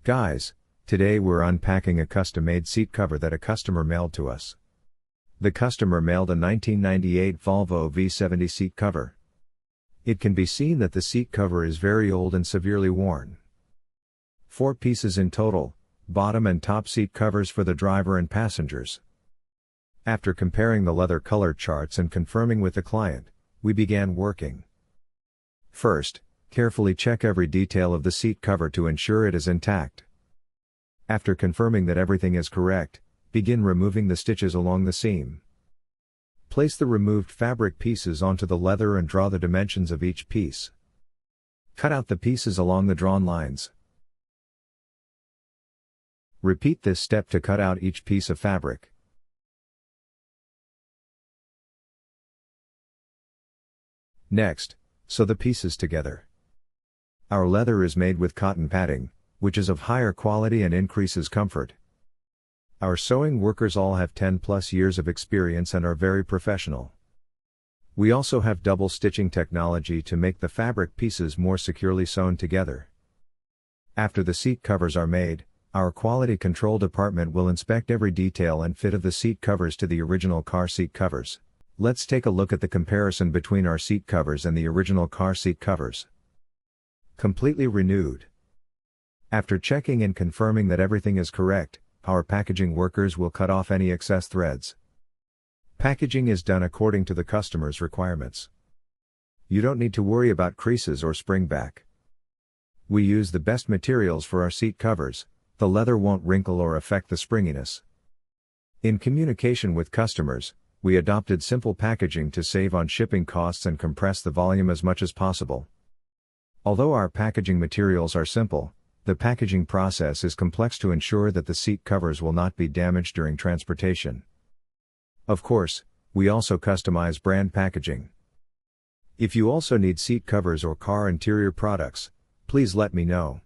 Guys, today we're unpacking a custom-made seat cover that a customer mailed to us. The customer mailed a 1998 Volvo V70 seat cover. It can be seen that the seat cover is very old and severely worn. 4 pieces in total, bottom and top seat covers for the driver and passengers. After comparing the leather color charts and confirming with the client, we began working. First, carefully check every detail of the seat cover to ensure it is intact. After confirming that everything is correct, begin removing the stitches along the seam. Place the removed fabric pieces onto the leather and draw the dimensions of each piece. Cut out the pieces along the drawn lines. Repeat this step to cut out each piece of fabric. Next, sew the pieces together. Our leather is made with cotton padding, which is of higher quality and increases comfort. Our sewing workers all have 10+ years of experience and are very professional. We also have double stitching technology to make the fabric pieces more securely sewn together. After the seat covers are made, our quality control department will inspect every detail and fit of the seat covers to the original car seat covers. Let's take a look at the comparison between our seat covers and the original car seat covers. Completely renewed. After checking and confirming that everything is correct, our packaging workers will cut off any excess threads. Packaging is done according to the customer's requirements. You don't need to worry about creases or springback. We use the best materials for our seat covers, the leather won't wrinkle or affect the springiness. In communication with customers, we adopted simple packaging to save on shipping costs and compress the volume as much as possible. Although our packaging materials are simple, the packaging process is complex to ensure that the seat covers will not be damaged during transportation. Of course, we also customize brand packaging. If you also need seat covers or car interior products, please let me know.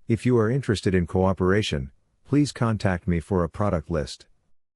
If you are interested in cooperation, please contact me for a product list.